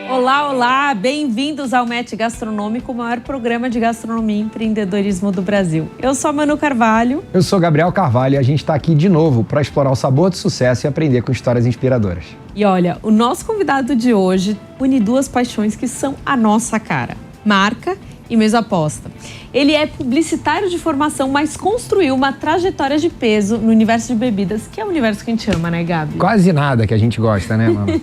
Olá, olá! Bem-vindos ao Match Gastronômico, o maior programa de gastronomia e empreendedorismo do Brasil. Eu sou a Manu Carvalho. Eu sou Gabriel Carvalho e a gente está aqui de novo para explorar o sabor do sucesso e aprender com histórias inspiradoras. E olha, o nosso convidado de hoje une duas paixões que são a nossa cara: marca e mesa aposta. Ele é publicitário de formação, mas construiu uma trajetória de peso no universo de bebidas, que é o universo que a gente ama, né, Gabi? Quase nada que a gente gosta, né, mano?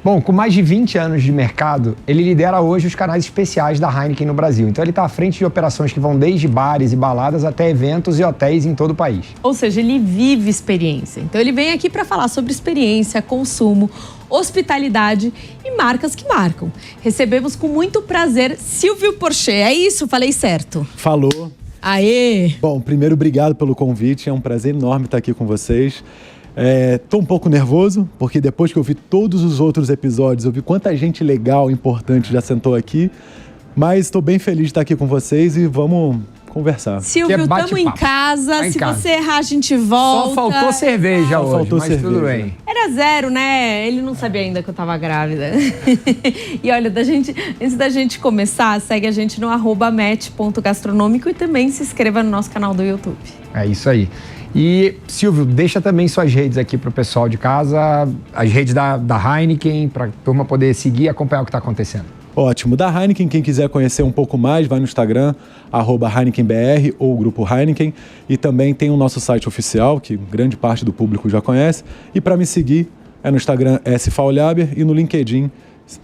Bom, com mais de 20 anos de mercado, ele lidera hoje os canais especiais da Heineken no Brasil. Então ele está à frente de operações que vão desde bares e baladas até eventos e hotéis em todo o país. Ou seja, ele vive experiência. Então ele vem aqui para falar sobre experiência, consumo, hospitalidade e marcas que marcam. Recebemos com muito prazer Silvio Porchet. É isso? Falei certo? Falou. Aê! Bom, primeiro, obrigado pelo convite. É um prazer enorme estar aqui com vocês. Tô um pouco nervoso, porque depois que eu vi todos os outros episódios, eu vi quanta gente legal, importante já sentou aqui. Mas estou bem feliz de estar aqui com vocês e vamos conversar. Silvio, estamos em casa. Se você errar, a gente volta. Só faltou cerveja hoje, faltou mas cerveja. tudo bem. Era zero, né? Ele não sabia ainda que eu tava grávida. E olha, antes da gente começar, segue a gente no @match.gastronômico e também se inscreva no nosso canal do YouTube. É isso aí. E, Silvio, deixa também suas redes aqui para o pessoal de casa, as redes da Heineken, para a turma poder seguir e acompanhar o que está acontecendo. Ótimo. Da Heineken, quem quiser conhecer um pouco mais, vai no Instagram, @HeinekenBR ou Grupo Heineken. E também tem o nosso site oficial, que grande parte do público já conhece. E para me seguir, é no Instagram sfaulhaber e no LinkedIn,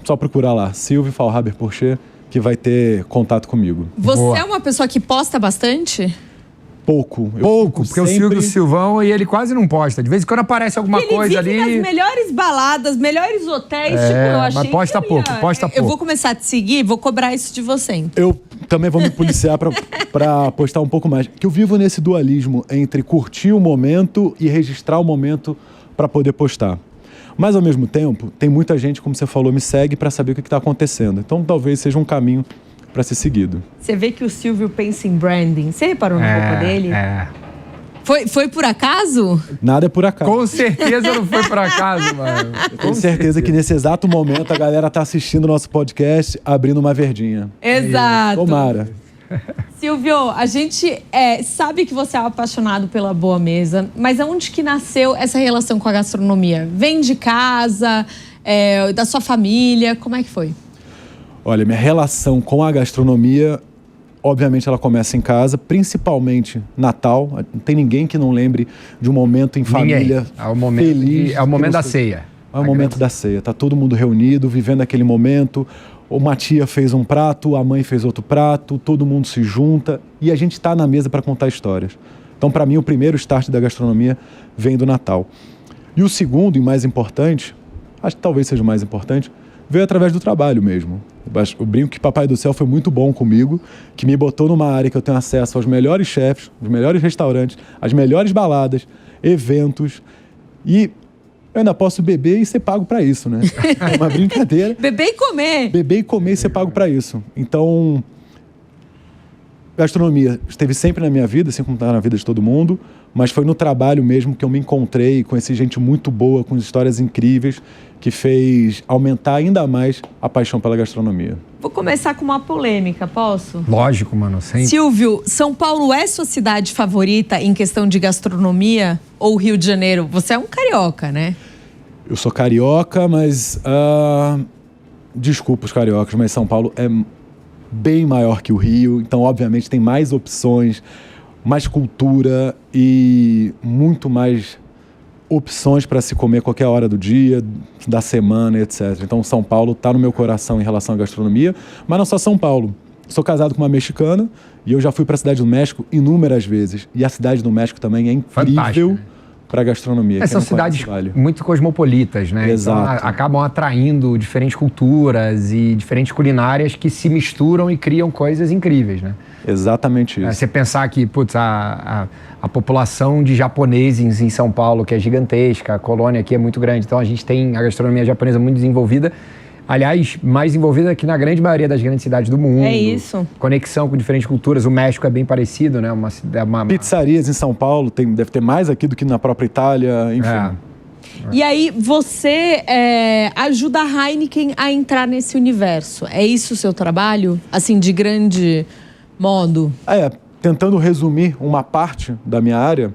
só procurar lá, Silvio Faulhaber Porchet, que vai ter contato comigo. Você é uma pessoa que posta bastante? Pouco, porque o Silvio Silvão e ele quase não posta. De vez em quando aparece alguma coisa ali. Ele vive nas melhores baladas, melhores hotéis, eu achei mas posta pouco. Eu vou começar a te seguir, vou cobrar isso de você, então. Eu também vou me policiar para postar um pouco mais. Que eu vivo nesse dualismo entre curtir o momento e registrar o momento para poder postar. Mas, ao mesmo tempo, tem muita gente, como você falou, me segue para saber o que está acontecendo. Então, talvez seja um caminho para ser seguido. Você vê que o Silvio pensa em branding. Você reparou na roupa dele? Foi por acaso? Nada é por acaso. Com certeza não foi por acaso, mano. Tenho certeza que nesse exato momento a galera tá assistindo o nosso podcast abrindo uma verdinha. Exato. Tomara. Silvio, a gente sabe que você é apaixonado pela boa mesa, mas aonde que nasceu essa relação com a gastronomia? Vem de casa, da sua família, como é que foi? Olha, minha relação com a gastronomia, obviamente ela começa em casa, principalmente Natal. Não tem ninguém que não lembre de um momento em família feliz. É o momento da ceia. É o momento da ceia. Tá todo mundo reunido, vivendo aquele momento. Uma tia fez um prato, a mãe fez outro prato, todo mundo se junta e a gente está na mesa para contar histórias. Então, para mim, o primeiro start da gastronomia vem do Natal. E o segundo e mais importante, acho que talvez seja o mais importante, veio através do trabalho mesmo. Eu brinco que Papai do Céu foi muito bom comigo, que me botou numa área que eu tenho acesso aos melhores chefes, os melhores restaurantes, as melhores baladas, eventos, e eu ainda posso beber e ser pago para isso, né? É uma brincadeira. Beber e comer. Beber e comer e ser pago para isso. Então, gastronomia esteve sempre na minha vida, assim como está na vida de todo mundo, mas foi no trabalho mesmo que eu me encontrei, conheci gente muito boa, com histórias incríveis, que fez aumentar ainda mais a paixão pela gastronomia. Vou começar com uma polêmica, posso? Lógico, mano. Sempre. Silvio, São Paulo é sua cidade favorita em questão de gastronomia ou Rio de Janeiro? Você é um carioca, né? Eu sou carioca, mas... desculpa os cariocas, mas São Paulo é bem maior que o Rio. Então, obviamente, tem mais opções, mais cultura e muito mais opções para se comer qualquer hora do dia, da semana, etc. Então, São Paulo está no meu coração em relação à gastronomia, mas não só São Paulo. Sou casado com uma mexicana e eu já fui para a Cidade do México inúmeras vezes. E a Cidade do México também é incrível para a gastronomia. São cidades muito cosmopolitas, né? Exato. Então, acabam atraindo diferentes culturas e diferentes culinárias que se misturam e criam coisas incríveis, né? Exatamente isso. Você pensar que, putz, a população de japoneses em São Paulo, que é gigantesca, a colônia aqui é muito grande, então a gente tem a gastronomia japonesa muito desenvolvida. Aliás, mais envolvida aqui na grande maioria das grandes cidades do mundo. É isso. Conexão com diferentes culturas. O México é bem parecido, né? Pizzarias em São Paulo, deve ter mais aqui do que na própria Itália, enfim. E aí, você ajuda a Heineken a entrar nesse universo. É isso o seu trabalho? Assim, de grande modo? Tentando resumir uma parte da minha área,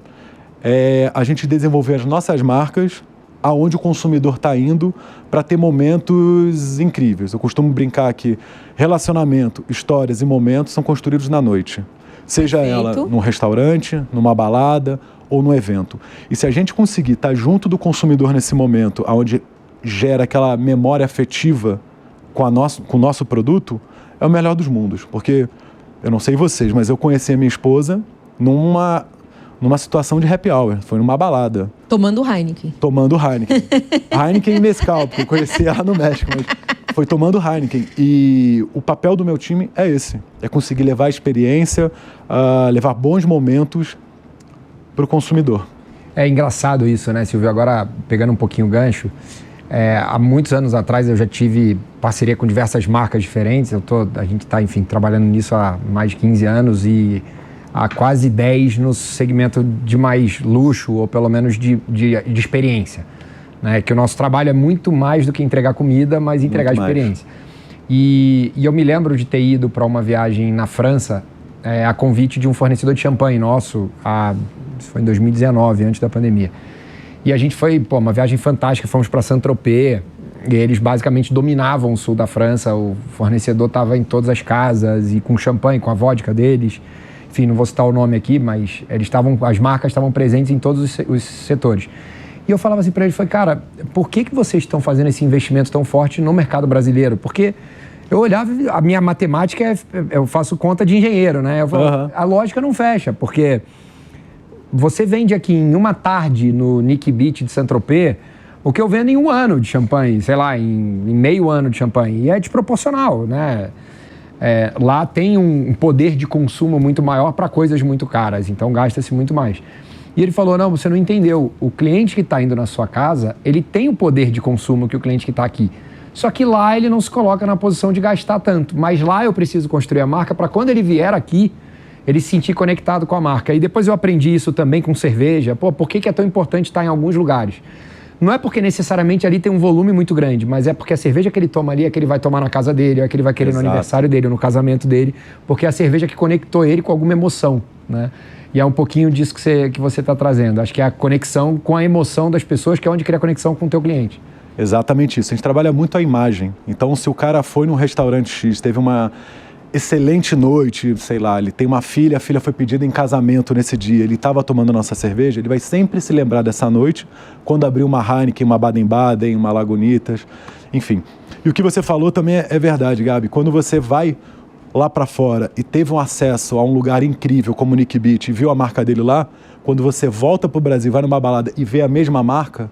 a gente desenvolver as nossas marcas aonde o consumidor está indo para ter momentos incríveis. Eu costumo brincar que relacionamento, histórias e momentos são construídos na noite. Seja ela num restaurante, numa balada ou num evento. E se a gente conseguir estar junto do consumidor nesse momento, onde gera aquela memória afetiva com o nosso produto, é o melhor dos mundos. Porque, eu não sei vocês, mas eu conheci a minha esposa numa situação de happy hour. Foi numa balada. Tomando Heineken. Tomando Heineken. Heineken e Mezcal, porque eu conheci ela no México. Mas foi tomando Heineken. E o papel do meu time é esse. É conseguir levar a experiência, levar bons momentos para o consumidor. É engraçado isso, né, Silvio? Agora, pegando um pouquinho o gancho, há muitos anos atrás eu já tive parceria com diversas marcas diferentes. A gente está, enfim, trabalhando nisso há mais de 15 anos e há quase 10 no segmento de mais luxo, ou pelo menos de experiência. Né? Que o nosso trabalho é muito mais do que entregar comida, mas entregar experiência. E eu me lembro de ter ido para uma viagem na França, a convite de um fornecedor de champanhe nosso, foi em 2019, antes da pandemia. E a gente foi, uma viagem fantástica, fomos para Saint-Tropez, e eles basicamente dominavam o sul da França, o fornecedor estava em todas as casas, e com champanhe, com a vodka deles. Enfim, não vou citar o nome aqui, mas as marcas estavam presentes em todos os setores. E eu falava assim para eles, cara, por que vocês estão fazendo esse investimento tão forte no mercado brasileiro? Porque eu olhava, a minha matemática, eu faço conta de engenheiro, né? Eu falo, a lógica não fecha, porque você vende aqui em uma tarde no Nick Beach de Saint-Tropez o que eu vendo em um ano de champanhe, sei lá, em meio ano de champanhe. E é desproporcional, né? Lá tem um poder de consumo muito maior para coisas muito caras, então gasta-se muito mais. E ele falou, não, você não entendeu, o cliente que está indo na sua casa, ele tem o poder de consumo que o cliente que está aqui. Só que lá ele não se coloca na posição de gastar tanto, mas lá eu preciso construir a marca para quando ele vier aqui, ele se sentir conectado com a marca. E depois eu aprendi isso também com cerveja. Por que é tão importante estar em alguns lugares? Não é porque necessariamente ali tem um volume muito grande, mas é porque a cerveja que ele toma ali é que ele vai tomar na casa dele, é que ele vai querer no aniversário dele, ou no casamento dele, porque é a cerveja que conectou ele com alguma emoção, né? E é um pouquinho disso que você está trazendo. Acho que é a conexão com a emoção das pessoas, que é onde cria a conexão com o teu cliente. Exatamente isso. A gente trabalha muito a imagem. Então, se o cara foi num restaurante X, teve uma excelente noite, sei lá, ele tem uma filha, a filha foi pedida em casamento nesse dia, ele estava tomando nossa cerveja, ele vai sempre se lembrar dessa noite quando abrir uma Heineken, uma Baden-Baden, uma Lagunitas, enfim. E o que você falou também é verdade, Gabi. Quando você vai lá para fora e teve um acesso a um lugar incrível como o Nick Beach e viu a marca dele lá, quando você volta para o Brasil, vai numa balada e vê a mesma marca,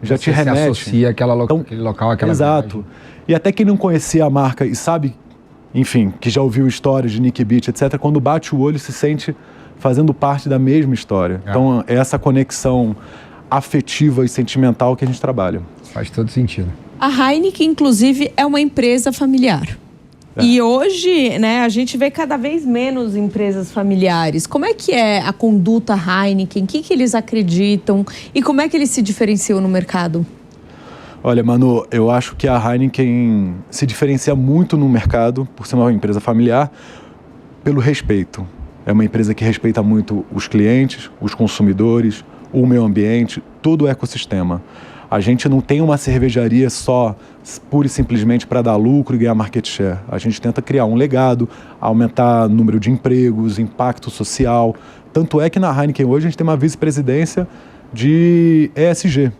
já te remete. Você associa aquele local, aquela exato. Viagem. E até quem não conhecia a marca e sabe, enfim, que já ouviu histórias de Nick Beach, etc., quando bate o olho se sente fazendo parte da mesma história. Então, é essa conexão afetiva e sentimental que a gente trabalha. Faz todo sentido. A Heineken, inclusive, é uma empresa familiar. E hoje, né, a gente vê cada vez menos empresas familiares. Como é que é a conduta Heineken? O que eles acreditam? E como é que eles se diferenciam no mercado? Olha, Manu, eu acho que a Heineken se diferencia muito no mercado, por ser uma empresa familiar, pelo respeito. É uma empresa que respeita muito os clientes, os consumidores, o meio ambiente, todo o ecossistema. A gente não tem uma cervejaria só, pura e simplesmente para dar lucro e ganhar market share. A gente tenta criar um legado, aumentar o número de empregos, impacto social. Tanto é que na Heineken hoje a gente tem uma vice-presidência de ESG,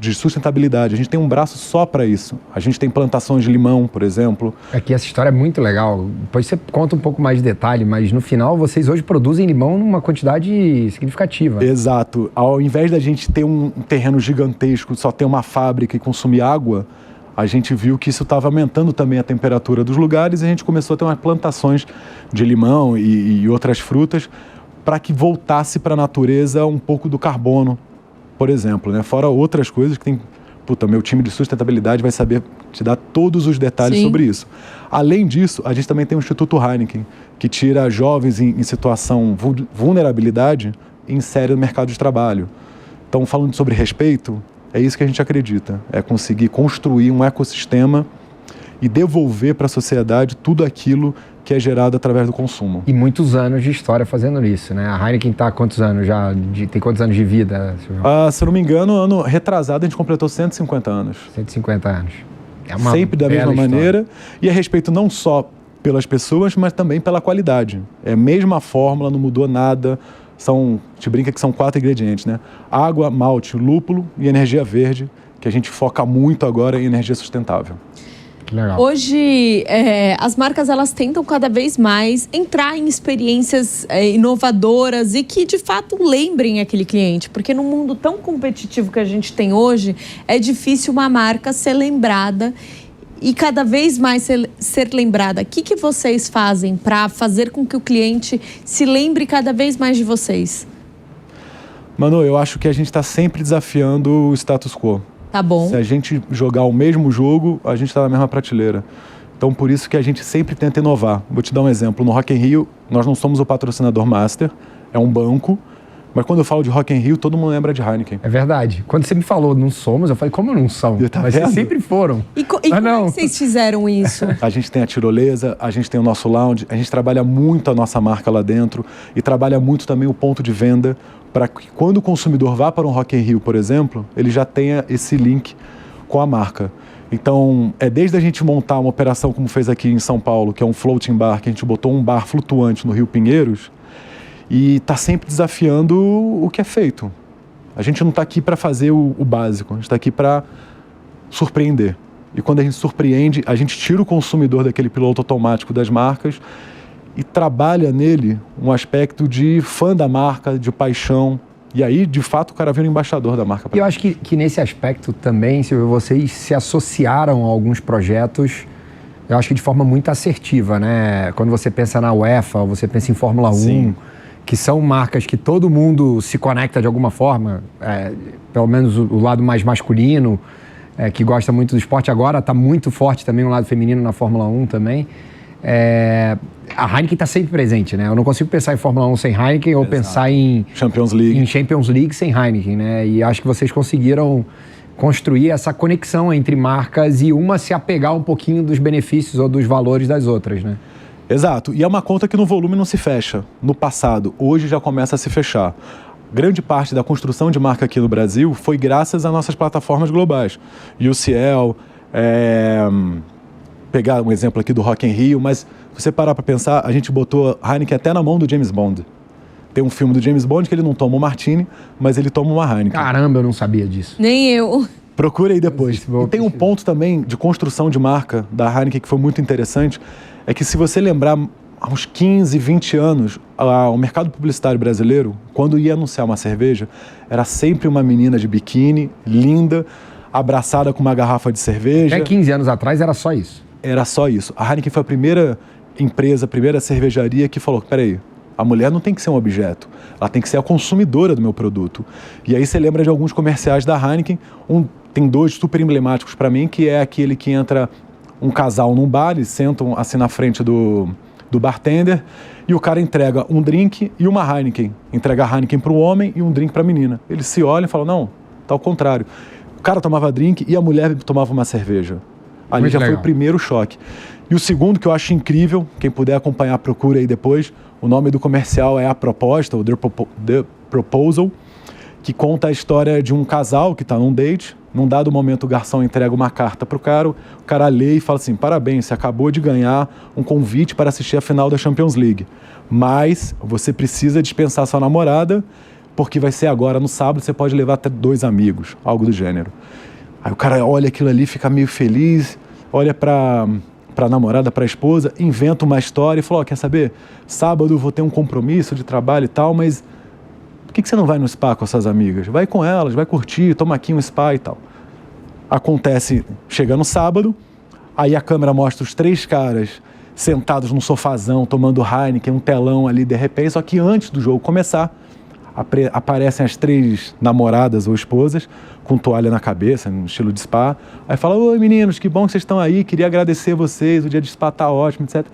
de sustentabilidade. A gente tem um braço só para isso. A gente tem plantações de limão, por exemplo. Aqui essa história é muito legal. Depois você conta um pouco mais de detalhe, mas no final vocês hoje produzem limão numa quantidade significativa. Exato. Ao invés da gente ter um terreno gigantesco, só ter uma fábrica e consumir água, a gente viu que isso estava aumentando também a temperatura dos lugares e a gente começou a ter umas plantações de limão e outras frutas para que voltasse para a natureza um pouco do carbono, por exemplo, né? Fora outras coisas que tem puta, meu time de sustentabilidade vai saber te dar todos os detalhes Sim. sobre isso. Além disso, a gente também tem o Instituto Heineken, que tira jovens em situação vulnerabilidade e insere no mercado de trabalho. Então, falando sobre respeito, é isso que a gente acredita, é conseguir construir um ecossistema e devolver para a sociedade tudo aquilo que é gerado através do consumo. E muitos anos de história fazendo isso, né? A Heineken está há quantos anos já? Tem quantos anos de vida? Se eu não me engano, ano retrasado a gente completou 150 anos. 150 anos. É uma sempre da mesma bela maneira. história. E a respeito não só pelas pessoas, mas também pela qualidade. É a mesma fórmula, não mudou nada. Te brinca que são 4 ingredientes, né? Água, malte, lúpulo e energia verde, que a gente foca muito agora em energia sustentável. Legal. Hoje, as marcas elas tentam cada vez mais entrar em experiências inovadoras e que, de fato, lembrem aquele cliente. Porque num mundo tão competitivo que a gente tem hoje, é difícil uma marca ser lembrada e cada vez mais ser lembrada. O que vocês fazem para fazer com que o cliente se lembre cada vez mais de vocês? Manu, eu acho que a gente está sempre desafiando o status quo. Tá bom. Se a gente jogar o mesmo jogo, a gente está na mesma prateleira. Então, por isso que a gente sempre tenta inovar. Vou te dar um exemplo. No Rock in Rio, nós não somos o patrocinador master, é um banco. Mas quando eu falo de Rock in Rio, todo mundo lembra de Heineken. É verdade. Quando você me falou não somos, eu falei, como não são? Mas vocês sempre foram. E como é que vocês fizeram isso? A gente tem a tirolesa, a gente tem o nosso lounge, a gente trabalha muito a nossa marca lá dentro e trabalha muito também o ponto de venda para que quando o consumidor vá para um Rock in Rio, por exemplo, ele já tenha esse link com a marca. Então, desde a gente montar uma operação como fez aqui em São Paulo, que é um floating bar, que a gente botou um bar flutuante no Rio Pinheiros, e está sempre desafiando o que é feito. A gente não está aqui para fazer o básico, a gente está aqui para surpreender. E quando a gente surpreende, a gente tira o consumidor daquele piloto automático das marcas e trabalha nele um aspecto de fã da marca, de paixão. E aí, de fato, o cara vira um embaixador da marca. E eu acho que nesse aspecto também, Silvio, vocês se associaram a alguns projetos, eu acho que de forma muito assertiva, né? Quando você pensa na UEFA, você pensa em Fórmula 1, Sim. Que são marcas que todo mundo se conecta de alguma forma, pelo menos o lado mais masculino, que gosta muito do esporte. Agora está muito forte também o lado feminino na Fórmula 1 também. A Heineken está sempre presente, né? Eu não consigo pensar em Fórmula 1 sem Heineken ou pensar em Champions League sem Heineken, né? E acho que vocês conseguiram construir essa conexão entre marcas e uma se apegar um pouquinho dos benefícios ou dos valores das outras, né? Exato. E é uma conta que no volume não se fecha. No passado, hoje já começa a se fechar. Grande parte da construção de marca aqui no Brasil foi graças às nossas plataformas globais. UCL, pegar um exemplo aqui do Rock in Rio, mas se você parar para pensar, a gente botou a Heineken até na mão do James Bond. Tem um filme do James Bond que ele não toma um Martini, mas ele toma uma Heineken. Caramba, eu não sabia disso. Nem eu. Procura aí depois. E tem um ponto também de construção de marca da Heineken que foi muito interessante, é que se você lembrar, há uns 15, 20 anos, o mercado publicitário brasileiro, quando ia anunciar uma cerveja, era sempre uma menina de biquíni, linda, abraçada com uma garrafa de cerveja. Até 15 anos atrás era só isso. Era só isso. A Heineken foi a primeira empresa, a primeira cervejaria que falou, peraí, a mulher não tem que ser um objeto, ela tem que ser a consumidora do meu produto. E aí você lembra de alguns comerciais da Heineken, tem 2 super emblemáticos para mim, que é aquele que entra um casal num bar, eles sentam assim na frente do bartender e o cara entrega um drink e uma Heineken. Entrega a Heineken para o homem e um drink para a menina. Eles se olham e falam, não, tá ao contrário. O cara tomava drink e a mulher tomava uma cerveja. Ali muito já legal. Foi o primeiro choque. E o segundo que eu acho incrível, quem puder acompanhar, procura aí depois, o nome do comercial é A Proposta, ou The Proposal, que conta a história de um casal que está num date. Num dado momento, o garçom entrega uma carta para o cara lê e fala assim, parabéns, você acabou de ganhar um convite para assistir a final da Champions League, mas você precisa dispensar sua namorada, porque vai ser agora no sábado, você pode levar até 2 amigos, algo do gênero. Aí o cara olha aquilo ali, fica meio feliz, olha para a namorada, para a esposa, inventa uma história e fala, quer saber? Sábado eu vou ter um compromisso de trabalho e tal, mas por que você não vai no spa com as suas amigas? Vai com elas, vai curtir, toma aqui um spa e tal. Acontece, chega no sábado, aí a câmera mostra os 3 caras sentados num sofazão, tomando Heineken, um telão ali de repente, só que antes do jogo começar, aparecem as 3 namoradas ou esposas com toalha na cabeça, no estilo de spa. Aí fala, oi meninos, que bom que vocês estão aí, queria agradecer vocês, o dia de spa tá ótimo, etc.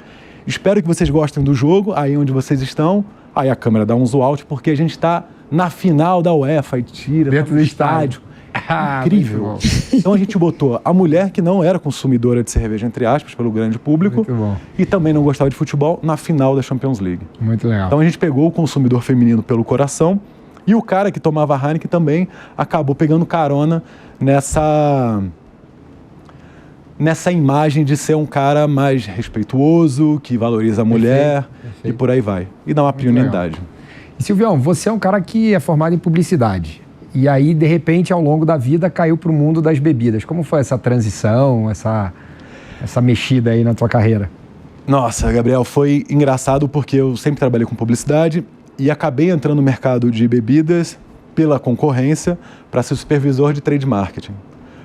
Espero que vocês gostem do jogo, aí onde vocês estão. Aí a câmera dá um zoom out, porque a gente está na final da UEFA e tira dentro do estádio. Incrível. Então a gente botou a mulher que não era consumidora de cerveja, entre aspas, pelo grande público, e também não gostava de futebol, na final da Champions League. Muito legal. Então a gente pegou o consumidor feminino pelo coração e o cara que tomava Heineken também acabou pegando carona nessa imagem de ser um cara mais respeituoso, que valoriza a mulher, perfeito. E por aí vai. E dá uma prioridade. E Silvião, você é um cara que é formado em publicidade. E aí, de repente, ao longo da vida, caiu para o mundo das bebidas. Como foi essa transição, essa mexida aí na tua carreira? Nossa, Gabriel, foi engraçado porque eu sempre trabalhei com publicidade e acabei entrando no mercado de bebidas pela concorrência para ser supervisor de trade marketing.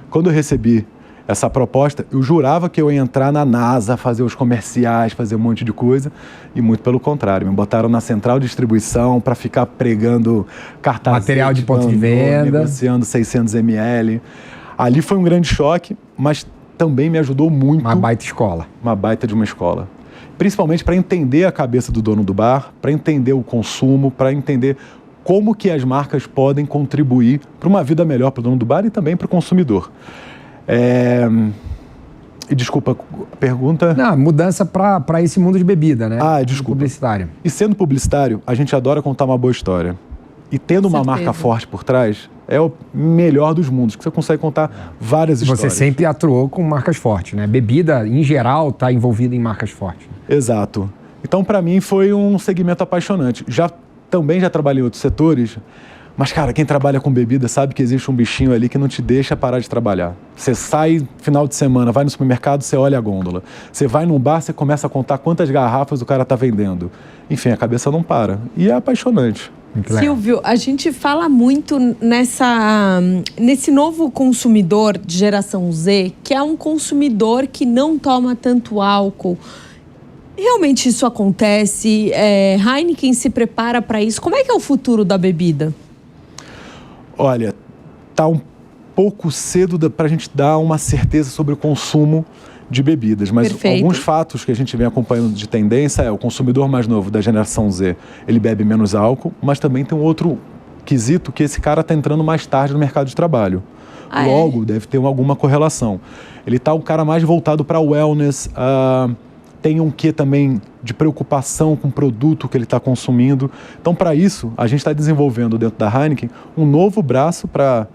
Quando eu recebi essa proposta, eu jurava que eu ia entrar na NASA, fazer os comerciais, fazer um monte de coisa, e muito pelo contrário, me botaram na central de distribuição para ficar pregando cartaz, material de ponto de venda, negociando 600 ml. Ali foi um grande choque, mas também me ajudou muito. Uma baita escola. Uma baita de uma escola. Principalmente para entender a cabeça do dono do bar, para entender o consumo, para entender como que as marcas podem contribuir para uma vida melhor para o dono do bar e também para o consumidor. E desculpa, a pergunta... Não, mudança para esse mundo de bebida, né? Desculpa. Publicitário. E sendo publicitário, a gente adora contar uma boa história. E tendo uma marca forte por trás, é o melhor dos mundos, que você consegue contar várias histórias. Você sempre atuou com marcas fortes, né? Bebida, em geral, está envolvida em marcas fortes. Exato. Então, para mim, foi um segmento apaixonante. Também já trabalhei em outros setores, mas, cara, quem trabalha com bebida sabe que existe um bichinho ali que não te deixa parar de trabalhar. Você sai final de semana, vai no supermercado, você olha a gôndola. Você vai num bar, você começa a contar quantas garrafas o cara está vendendo. Enfim, a cabeça não para. E é apaixonante. Silvio, a gente fala muito nesse novo consumidor de geração Z, que é um consumidor que não toma tanto álcool. Realmente isso acontece? Heineken se prepara para isso? Como é que é o futuro da bebida? Olha, tá um pouco cedo para a gente dar uma certeza sobre o consumo de bebidas, mas alguns fatos que a gente vem acompanhando de tendência o consumidor mais novo da geração Z, ele bebe menos álcool, mas também tem um outro quesito que esse cara está entrando mais tarde no mercado de trabalho. Logo, deve ter alguma correlação. Ele tá um cara mais voltado para wellness, tem um quê também de preocupação com o produto que ele está consumindo. Então, para isso, a gente está desenvolvendo dentro da Heineken um novo braço para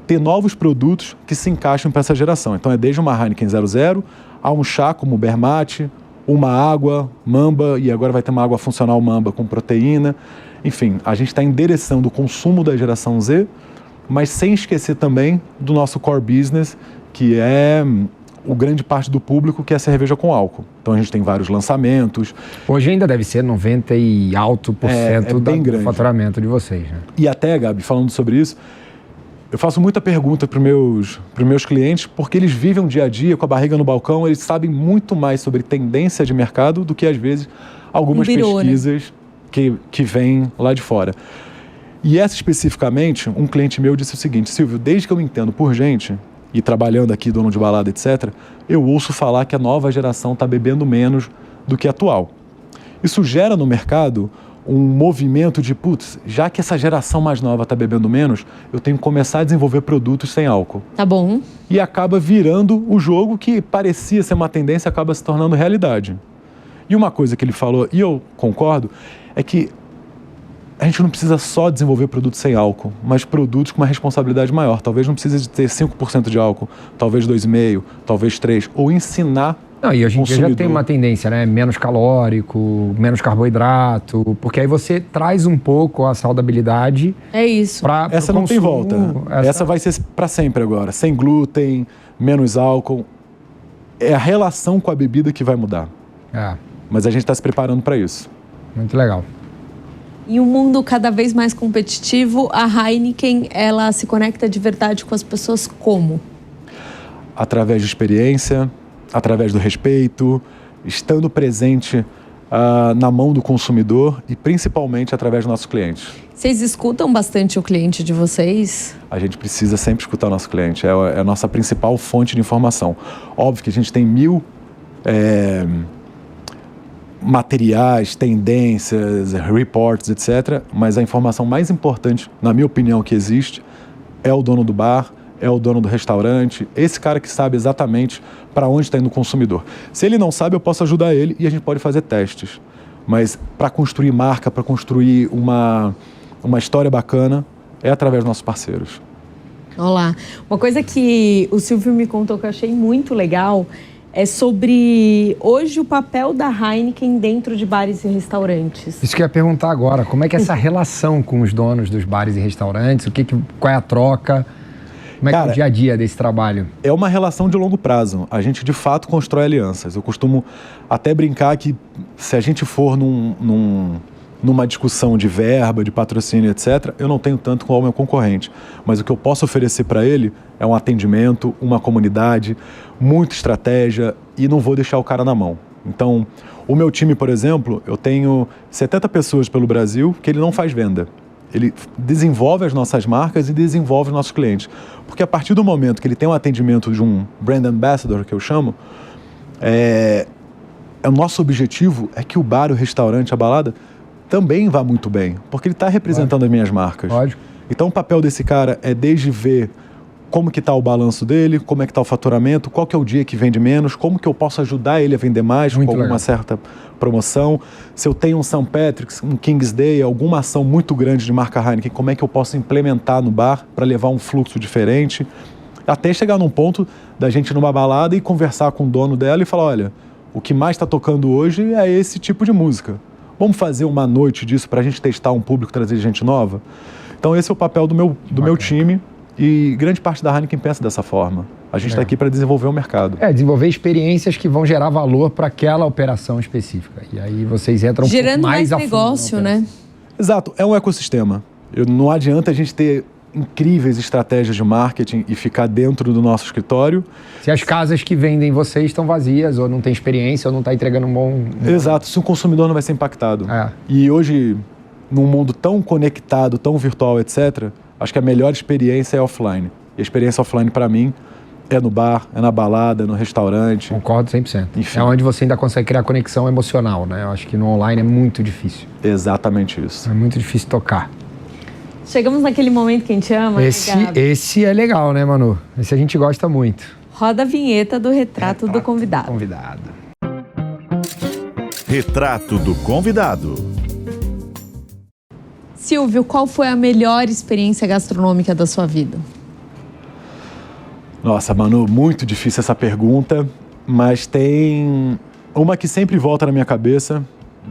ter novos produtos que se encaixem para essa geração. Então, é desde uma Heineken 00 a um chá como o Bermate, uma água Mamba, e agora vai ter uma água funcional Mamba com proteína. Enfim, a gente está endereçando o consumo da geração Z, mas sem esquecer também do nosso core business, que é o grande parte do público, que é a cerveja com álcool. Então a gente tem vários lançamentos. Hoje ainda deve ser 90% e alto do faturamento de vocês, né? E até, Gabi, falando sobre isso, eu faço muita pergunta para os meus clientes, porque eles vivem um dia a dia com a barriga no balcão, eles sabem muito mais sobre tendência de mercado do que, às vezes, algumas pesquisas que vêm lá de fora. E essa especificamente, um cliente meu disse o seguinte: Silvio, desde que eu entendo por gente, e trabalhando aqui, dono de balada, etc., eu ouço falar que a nova geração está bebendo menos do que a atual. Isso gera no mercado um movimento de, já que essa geração mais nova está bebendo menos, eu tenho que começar a desenvolver produtos sem álcool. Tá bom. E acaba virando o jogo que parecia ser uma tendência, acaba se tornando realidade. E uma coisa que ele falou, e eu concordo, é que a gente não precisa só desenvolver produtos sem álcool, mas produtos com uma responsabilidade maior. Talvez não precise ter 5% de álcool, talvez 2,5%, talvez 3%, ou ensinar. Não, e hoje em dia já tem uma tendência, né? Menos calórico, menos carboidrato, porque aí você traz um pouco a saudabilidade. É isso. Essa não tem volta. Essa vai ser para sempre agora. Sem glúten, menos álcool. É a relação com a bebida que vai mudar. Mas a gente está se preparando para isso. Muito legal. Em um mundo cada vez mais competitivo, a Heineken, ela se conecta de verdade com as pessoas como? Através de experiência, através do respeito, estando presente na mão do consumidor e principalmente através dos nossos clientes. Vocês escutam bastante o cliente de vocês? A gente precisa sempre escutar o nosso cliente, é a nossa principal fonte de informação. Óbvio que a gente tem 1000 materiais, tendências, reports, etc. Mas a informação mais importante, na minha opinião, que existe é o dono do bar, é o dono do restaurante, esse cara que sabe exatamente para onde está indo o consumidor. Se ele não sabe, eu posso ajudar ele e a gente pode fazer testes. Mas para construir marca, para construir uma história bacana, é através dos nossos parceiros. Olá. Uma coisa que o Silvio me contou que eu achei muito legal é sobre hoje o papel da Heineken dentro de bares e restaurantes. Isso que eu ia perguntar agora, como é que é essa relação com os donos dos bares e restaurantes, qual é a troca, como é que é o dia a dia desse trabalho? É uma relação de longo prazo, a gente de fato constrói alianças. Eu costumo até brincar que se a gente for numa discussão de verba, de patrocínio, etc., eu não tenho tanto com o meu concorrente. Mas o que eu posso oferecer para ele é um atendimento, uma comunidade, muita estratégia e não vou deixar o cara na mão. Então, o meu time, por exemplo, eu tenho 70 pessoas pelo Brasil que ele não faz venda. Ele desenvolve as nossas marcas e desenvolve os nossos clientes. Porque a partir do momento que ele tem um atendimento de um brand ambassador, que eu chamo, o nosso objetivo é que o bar, o restaurante, a balada também vá muito bem, porque ele está representando as minhas marcas. Lógico. Então o papel desse cara é desde ver como que está o balanço dele, como é que está o faturamento, qual que é o dia que vende menos, como que eu posso ajudar ele a vender mais muito com alguma legal. certa promoção. Se eu tenho um St. Patrick's, um King's Day, alguma ação muito grande de marca Heineken, como é que eu posso implementar no bar para levar um fluxo diferente, até chegar num ponto da gente ir numa balada e conversar com o dono dela e falar, olha, o que mais está tocando hoje é esse tipo de música. Vamos fazer uma noite disso para a gente testar um público, trazer gente nova? Então esse é o papel do meu time e grande parte da Heineken pensa dessa forma. A gente está aqui para desenvolver o mercado. Desenvolver experiências que vão gerar valor para aquela operação específica. E aí vocês entram gerando um pouco mais a fundo negócio, né? Exato, é um ecossistema. Não adianta a gente ter incríveis estratégias de marketing e ficar dentro do nosso escritório. Se as casas que vendem vocês estão vazias, ou não tem experiência, ou não está entregando um bom... Exato, se o consumidor não vai ser impactado. É. E hoje, num mundo tão conectado, tão virtual, etc., acho que a melhor experiência é offline. E a experiência offline, para mim, é no bar, é na balada, no restaurante. Concordo 100%. Enfim. É onde você ainda consegue criar conexão emocional, né? Eu acho que no online é muito difícil. Exatamente isso. É muito difícil tocar. Chegamos naquele momento que a gente ama, Esse é legal, né, Manu? Esse a gente gosta muito. Roda a vinheta do Retrato do Convidado. Retrato do Convidado. Silvio, qual foi a melhor experiência gastronômica da sua vida? Nossa, Manu, muito difícil essa pergunta, mas tem uma que sempre volta na minha cabeça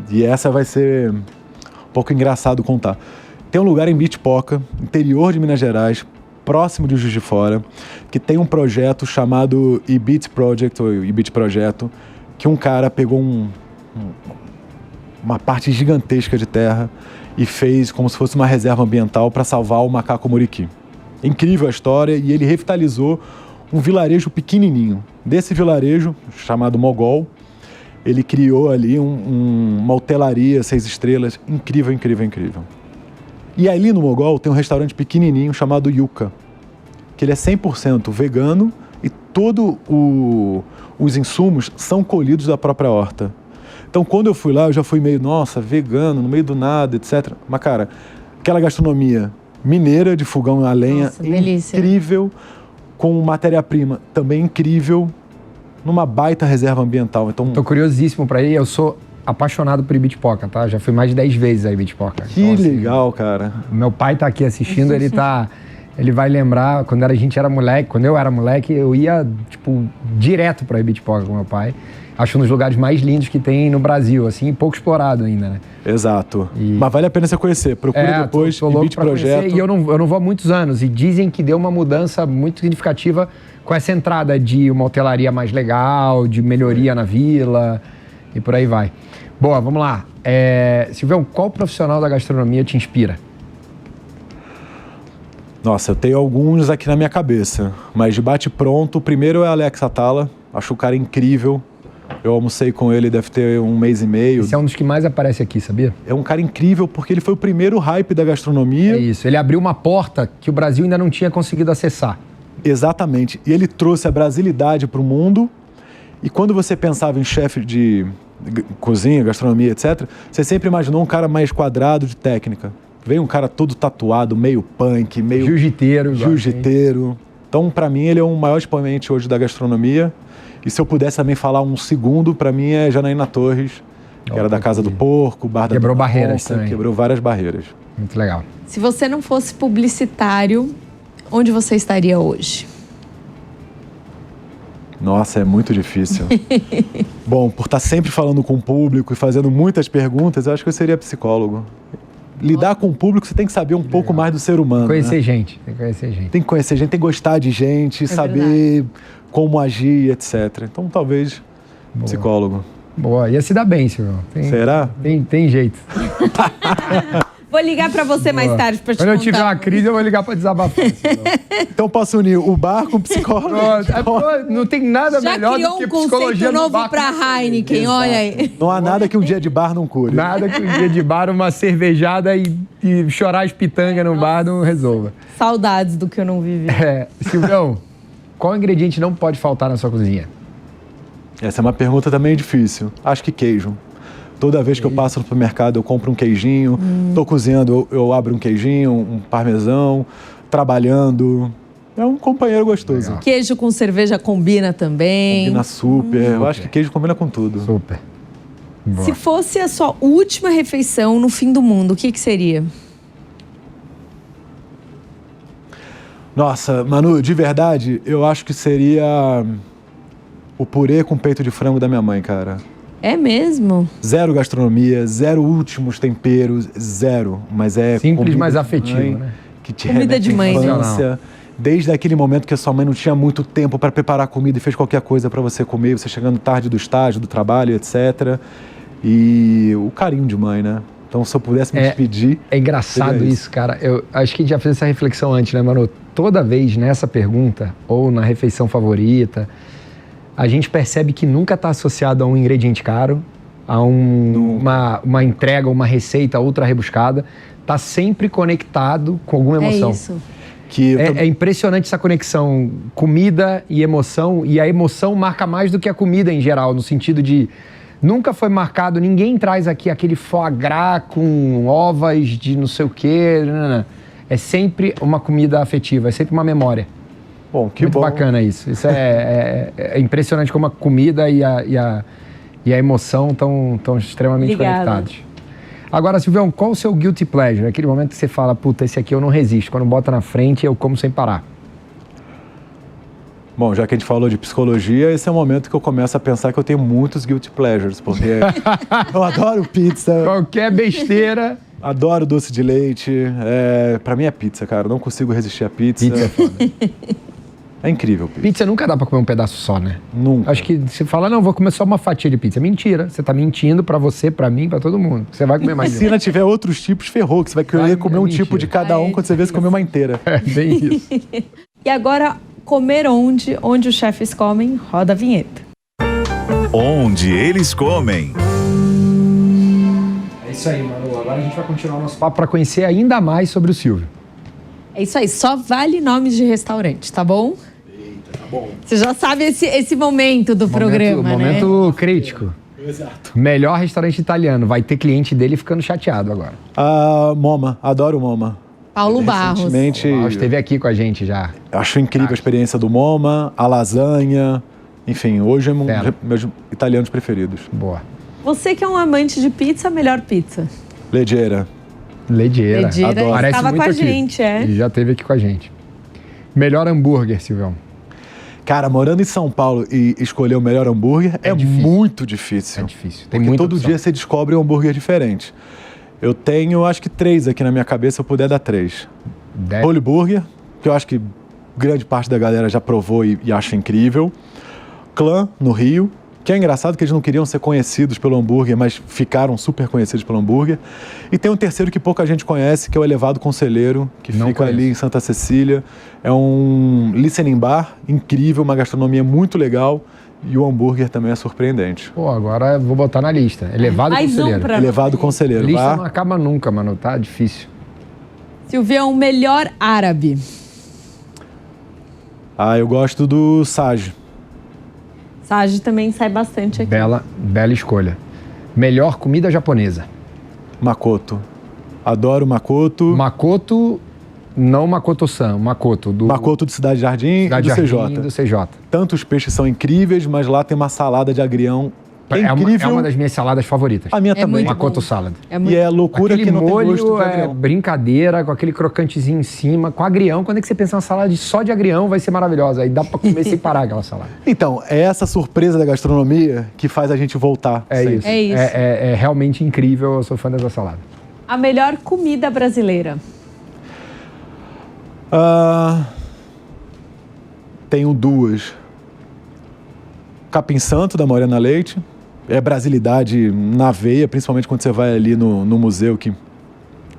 e essa vai ser um pouco engraçado contar. Tem um lugar em Bitpoca, interior de Minas Gerais, próximo de Juiz de Fora, que tem um projeto chamado IBIT Project, ou IBIT Projeto, que um cara pegou uma parte gigantesca de terra e fez como se fosse uma reserva ambiental para salvar o macaco muriqui. Incrível a história, e ele revitalizou um vilarejo pequenininho. Desse vilarejo, chamado Mogol, ele criou ali uma hotelaria 6 estrelas, incrível, incrível, incrível. E ali no Mogol tem um restaurante pequenininho chamado Yuca, que ele é 100% vegano e todos os insumos são colhidos da própria horta. Então, quando eu fui lá, eu já fui meio, nossa, vegano, no meio do nada, etc. Mas, cara, aquela gastronomia mineira de fogão a lenha, nossa, delícia, incrível, com matéria-prima também incrível, numa baita reserva ambiental. Então, tô curiosíssimo para ir, eu sou apaixonado por Ibitipoca, tá? Já fui mais de 10 vezes a Ibitipoca. Que então, legal, cara. Meu pai tá aqui assistindo, ele vai lembrar, quando a gente era moleque, quando eu era moleque, eu ia, direto pra Ibitipoca com meu pai. Acho um dos lugares mais lindos que tem no Brasil, assim, pouco explorado ainda, né? Exato. Mas vale a pena você conhecer. Procura depois, IBIT Projeto. E eu não vou há muitos anos. E dizem que deu uma mudança muito significativa com essa entrada de uma hotelaria mais legal, de melhoria na vila e por aí vai. Boa, vamos lá. Silvio, qual profissional da gastronomia te inspira? Nossa, eu tenho alguns aqui na minha cabeça. Mas de bate-pronto, o primeiro é Alex Atala. Acho o cara incrível. Eu almocei com ele, deve ter um mês e meio. Esse é um dos que mais aparece aqui, sabia? É um cara incrível, porque ele foi o primeiro hype da gastronomia. É isso, ele abriu uma porta que o Brasil ainda não tinha conseguido acessar. Exatamente. E ele trouxe a brasilidade para o mundo. E quando você pensava em chefe de cozinha, gastronomia, etc., você sempre imaginou um cara mais quadrado de técnica. Veio um cara todo tatuado, meio punk, meio... Jiu-jiteiro. Então, para mim, ele é o maior expoente hoje da gastronomia. E se eu pudesse também falar um segundo, para mim é Janaína Torres, que era da Casa do Porco, Bar da Quebrou barreiras Onça, também. Quebrou várias barreiras. Muito legal. Se você não fosse publicitário, onde você estaria hoje? Nossa, é muito difícil. Bom, por estar sempre falando com o público e fazendo muitas perguntas, eu acho que eu seria psicólogo. Lidar com o público, você tem que saber um pouco mais do ser humano. Conhecer gente, tem que conhecer gente. Tem que conhecer gente, tem que gostar de gente, saber como agir, etc. Então, talvez, psicólogo. Boa, ia se dar bem, Silvio. Será? Tem jeito. Vou ligar pra você mais tarde pra te Quando contar. eu tiver uma crise, eu vou ligar pra desabafar. Então posso unir o bar com o psicólogo. Não tem nada Já melhor criou do que um psicologia conceito no novo bar. pra Heineken, olha aí. Não há nada que um dia de bar não cure. Nada que um dia de bar, uma cervejada e chorar as pitangas no bar não resolva. Saudades do que eu não vivi. Silvião, qual ingrediente não pode faltar na sua cozinha? Essa é uma pergunta também difícil. Acho que queijo. Toda vez que eu passo no supermercado, eu compro um queijinho. Tô cozinhando, eu abro um queijinho, um parmesão. Trabalhando. É um companheiro gostoso. Legal. Queijo com cerveja combina também. Combina super. Eu acho que queijo combina com tudo. Super. Boa. Se fosse a sua última refeição no fim do mundo, o que seria? Nossa, Manu, de verdade, eu acho que seria o purê com peito de frango da minha mãe, cara. É mesmo? Zero gastronomia, zero últimos temperos, zero. Mas é Simples, mas de afetivo, mãe, né? Que te Comida remete de à mãe, né? infância. Desde aquele momento que a sua mãe não tinha muito tempo para preparar comida e fez qualquer coisa para você comer, você chegando tarde do estágio, do trabalho, etc. E o carinho de mãe, né? Então, se eu pudesse me despedir... É engraçado seria isso, cara. Eu acho que a gente já fez essa reflexão antes, né, Manu? Toda vez nessa pergunta, ou na refeição favorita, a gente percebe que nunca está associado a um ingrediente caro, a uma entrega, uma receita ultra rebuscada. Está sempre conectado com alguma emoção. É isso. É impressionante essa conexão comida e emoção, e a emoção marca mais do que a comida em geral, no sentido de nunca foi marcado, ninguém traz aqui aquele foie gras com ovas de não sei o quê, não. É sempre uma comida afetiva, é sempre uma memória. Bom, que Muito bom. bacana isso. Isso é impressionante como a comida e a emoção estão extremamente Ligada. conectados. Agora, Silvião, qual o seu guilty pleasure? Aquele momento que você fala, puta, esse aqui eu não resisto. Quando bota na frente, eu como sem parar. Bom, já que a gente falou de psicologia, esse é o momento que eu começo a pensar que eu tenho muitos guilty pleasures, porque eu adoro pizza, Qualquer besteira. adoro doce de leite. Pra mim é pizza, cara. Eu não consigo resistir à pizza. Pizza é foda. É incrível, pizza. Pizza nunca dá pra comer um pedaço só, né? Nunca. Acho que você fala, não, vou comer só uma fatia de pizza. Mentira. Você tá mentindo pra você, pra mim, pra todo mundo. Você vai comer mais. Se ainda tiver outros tipos, ferrou, que você vai querer comer um mentira. tipo de cada um quando você vê você comer uma inteira. É bem isso. E agora, comer onde os chefes comem, roda a vinheta. Onde eles comem. É isso aí, Manu. Agora a gente vai continuar o nosso papo pra conhecer ainda mais sobre o Silvio. É isso aí, só vale nomes de restaurante, tá bom? Eita, tá bom. Você já sabe esse momento do programa, né? Momento crítico. Exato. Melhor restaurante italiano. Vai ter cliente dele ficando chateado agora. Moma, adoro o Moma. Paulo Barros. Recentemente, O Barros esteve aqui com a gente já. acho incrível a experiência do Moma, a lasanha. Enfim, hoje é um Pera. dos meus italianos preferidos. Boa. Você que é um amante de pizza, melhor pizza. Leggera. Leggera. Leggera Adoro. Parece estava muito com a aqui. gente, é. E já esteve aqui com a gente. Melhor hambúrguer, Silvião. Cara, morando em São Paulo e escolher o melhor hambúrguer é difícil. muito difícil. É difícil. Tem Porque muita todo opção. dia você descobre um hambúrguer diferente. Eu tenho, acho que 3 aqui na minha cabeça, se eu puder dar 3. Holy Burger, que eu acho que grande parte da galera já provou e acha incrível. Clã, no Rio, que é engraçado que eles não queriam ser conhecidos pelo hambúrguer, mas ficaram super conhecidos pelo hambúrguer. E tem um terceiro que pouca gente conhece, que é o Elevado Conselheiro, que Não fica conheço. ali em Santa Cecília. É um listening bar incrível, uma gastronomia muito legal. E o hambúrguer também é surpreendente. Pô, agora eu vou botar na lista. Elevado Mais um conselheiro. pra Elevado nós. conselheiro. Lista não Vá. acaba nunca, mano. Tá difícil. Silvião, melhor árabe. Eu gosto do Sage. Sage também sai bastante aqui. Bela escolha. Melhor comida japonesa. Makoto. Adoro Makoto. Makoto, não Makoto-san. Makoto. Makoto de Cidade Jardim Cidade e do Jardim CJ. do CJ. Tanto os peixes são incríveis, mas lá tem uma salada de agrião incrível. É uma das minhas saladas favoritas. A minha também. muito Makoto bom. salad. E é loucura Aquele que não tem molho gosto de é agrião. brincadeira, com aquele crocantezinho em cima, com agrião. Quando é que você pensa uma salada só de agrião, vai ser maravilhosa. Aí dá pra comer sem parar aquela salada. Então, é essa surpresa da gastronomia que faz a gente voltar. É sempre. isso. É isso. É realmente incrível, eu sou fã dessa salada. A melhor comida brasileira. Tenho duas. Capim Santo, da Morena Leite. É brasilidade na veia, principalmente quando você vai ali no museu, que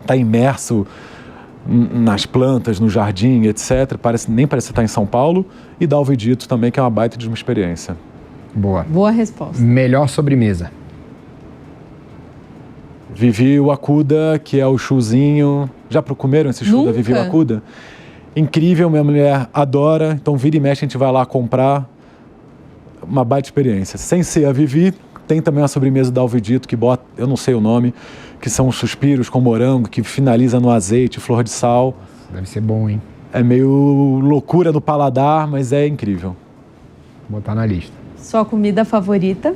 está imerso nas plantas, no jardim, etc. Nem parece estar em São Paulo. E Dalva e Dito também, que é uma baita de uma experiência. Boa. Boa resposta. Melhor sobremesa. Vivi o Acuda, que é o chuzinho. Já comeram esse chu da Nunca. Vivi o Acuda? Incrível, minha mulher adora. Então, vira e mexe, a gente vai lá comprar. Uma baita experiência. Sem ser a Vivi, tem também uma sobremesa da Alvedito que bota, eu não sei o nome, que são os suspiros com morango, que finaliza no azeite, flor de sal. Deve ser bom, hein? É meio loucura no paladar, mas é incrível. Vou botar na lista. Sua comida favorita?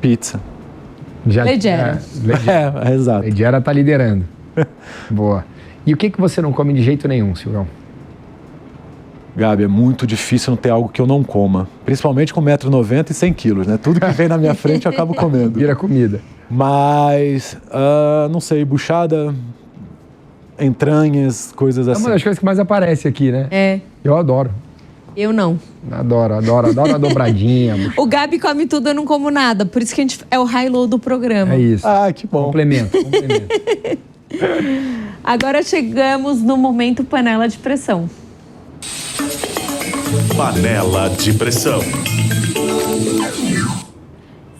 Pizza. Leggera. Exato. Leggera tá liderando. Boa. E o que você não come de jeito nenhum, Silvão? Gabi, é muito difícil não ter algo que eu não coma. Principalmente com 1,90 m e 100 kg, né? Tudo que vem na minha frente eu acabo comendo. Vira comida. Mas, não sei, buchada, entranhas, coisas É assim. uma das coisas que mais aparece aqui, né? É. Eu adoro. Eu não. Adoro a dobradinha. O Gabi come tudo, eu não como nada. Por isso que a gente é o high-low do programa. É isso. Que bom. Complemento. Agora chegamos no momento panela de pressão. Panela de pressão.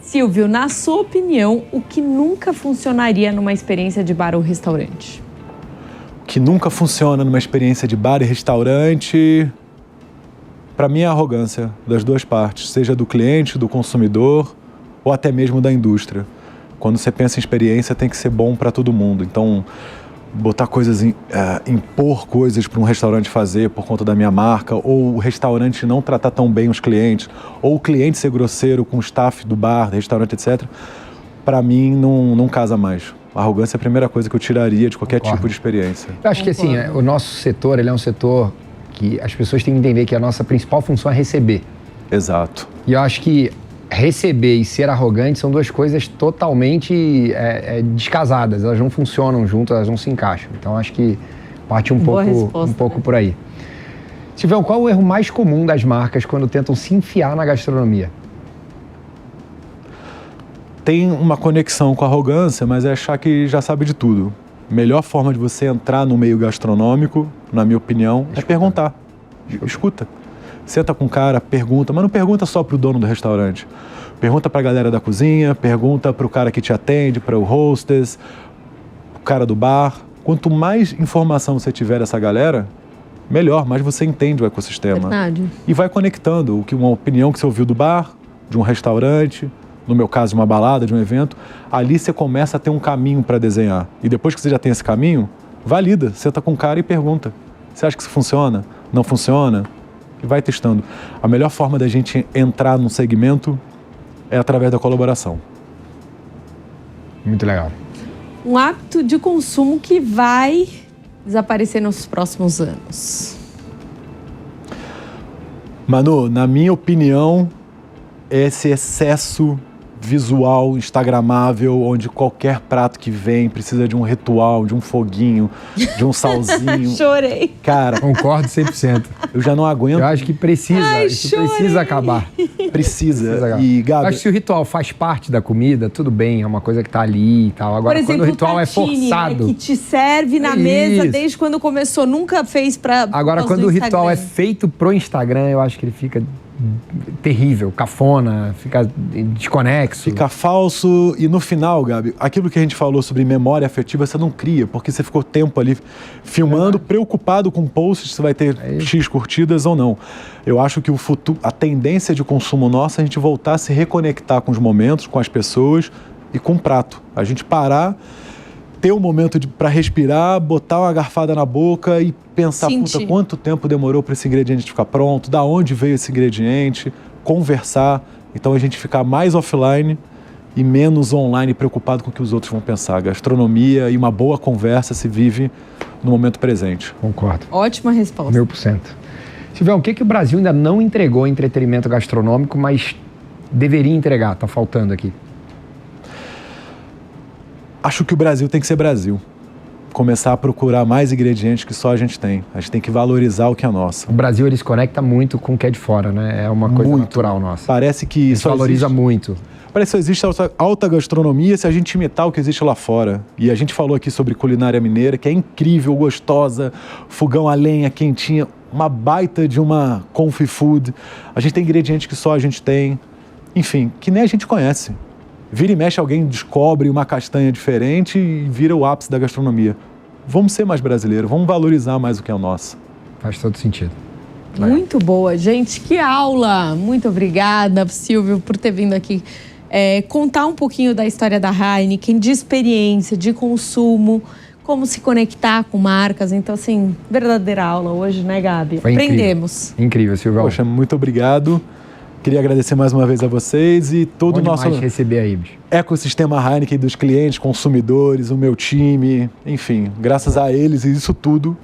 Silvio, na sua opinião, o que nunca funcionaria numa experiência de bar ou restaurante? Que nunca funciona numa experiência de bar e restaurante, para mim é a arrogância das duas partes, seja do cliente, do consumidor ou até mesmo da indústria. Quando você pensa em experiência, tem que ser bom para todo mundo. Então, botar coisas, impor coisas para um restaurante fazer por conta da minha marca, ou o restaurante não tratar tão bem os clientes, ou o cliente ser grosseiro com o staff do bar, do restaurante, etc., para mim não casa mais. A arrogância é a primeira coisa que eu tiraria de qualquer tipo de experiência. Eu acho que assim, o nosso setor, ele é um setor que as pessoas têm que entender que a nossa principal função é receber. Exato. E eu acho que receber e ser arrogante são duas coisas totalmente descasadas. Elas não funcionam juntas, elas não se encaixam. Então, acho que parte um pouco por aí. Silvão, qual é o erro mais comum das marcas quando tentam se enfiar na gastronomia? Tem uma conexão com a arrogância, mas é achar que já sabe de tudo. A melhor forma de você entrar no meio gastronômico, na minha opinião, é perguntar. Escuta. Senta com o cara, pergunta, mas não pergunta só para o dono do restaurante. Pergunta para a galera da cozinha, pergunta para o cara que te atende, para o hostess, o cara do bar. Quanto mais informação você tiver dessa galera, melhor, mais você entende o ecossistema. Verdade. E vai conectando uma opinião que você ouviu do bar, de um restaurante, no meu caso, de uma balada, de um evento. Ali você começa a ter um caminho para desenhar. E depois que você já tem esse caminho, valida, senta com o cara e pergunta. Você acha que isso funciona? Não funciona? E vai testando. A melhor forma da gente entrar num segmento é através da colaboração. Muito legal. Um hábito de consumo que vai desaparecer nos próximos anos. Manu, na minha opinião, esse excesso visual, instagramável, onde qualquer prato que vem precisa de um ritual, de um foguinho, de um salzinho. Chorei. Cara, Concordo 100%. eu já não aguento. Eu acho que precisa, Ai, isso chorei. precisa acabar. Precisa. acabar. E, Eu Gabi, acho que se o ritual faz parte da comida, tudo bem, é uma coisa que tá ali e tal. Agora, Por exemplo, quando o ritual é Tatine, forçado... né, que te serve na É mesa isso. desde quando começou, nunca fez pra... Agora, por causa quando do o ritual é Instagram. feito pro Instagram, eu acho que ele fica terrível, cafona, fica desconexo. Fica falso e no final, Gabi, aquilo que a gente falou sobre memória afetiva, você não cria, porque você ficou tempo ali filmando, preocupado com posts se vai ter X curtidas ou não. Eu acho que o futuro, a tendência de consumo nossa é a gente voltar a se reconectar com os momentos, com as pessoas e com o prato. A gente parar, ter um momento para respirar, botar uma garfada na boca e pensar, puta, quanto tempo demorou para esse ingrediente ficar pronto, da onde veio esse ingrediente, conversar. Então a gente ficar mais offline e menos online, preocupado com o que os outros vão pensar. Gastronomia e uma boa conversa se vive no momento presente. Concordo. Ótima resposta. 1000%. Silvião, o que o Brasil ainda não entregou em entretenimento gastronômico, mas deveria entregar? Tá faltando aqui. Acho que o Brasil tem que ser Brasil. Começar a procurar mais ingredientes que só a gente tem. A gente tem que valorizar o que é nosso. O Brasil, ele se conecta muito com o que é de fora, né? É uma coisa natural nossa. Parece que isso valoriza muito. Parece que só existe alta gastronomia se a gente imitar o que existe lá fora. E a gente falou aqui sobre culinária mineira, que é incrível, gostosa, fogão a lenha, quentinha, uma baita de uma comfy food. A gente tem ingredientes que só a gente tem. Enfim, que nem a gente conhece. Vira e mexe, alguém descobre uma castanha diferente e vira o ápice da gastronomia. Vamos ser mais brasileiros, vamos valorizar mais o que é o nosso. Faz todo sentido. Muito boa, gente. Que aula! Muito obrigada, Silvio, por ter vindo aqui contar um pouquinho da história da Heineken, de experiência, de consumo, como se conectar com marcas. Então, assim, verdadeira aula hoje, né, Gabi? Foi aprendemos. Incrível, Silvio. Poxa, muito obrigado. Queria agradecer mais uma vez a vocês e todo o nosso receber aí, bicho. Ecossistema Heineken dos clientes, consumidores, o meu time, enfim, graças a eles e isso tudo,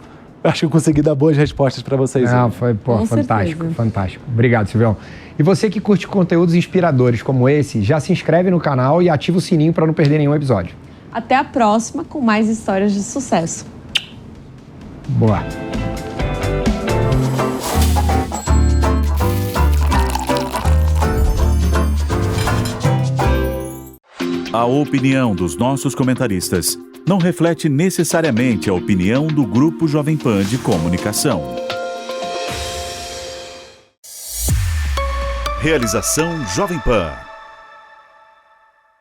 acho que eu consegui dar boas respostas para vocês. Foi fantástico, fantástico. Obrigado, Silvião. E você que curte conteúdos inspiradores como esse, já se inscreve no canal e ativa o sininho para não perder nenhum episódio. Até a próxima com mais histórias de sucesso. Boa. A opinião dos nossos comentaristas não reflete necessariamente a opinião do Grupo Jovem Pan de Comunicação. Realização Jovem Pan.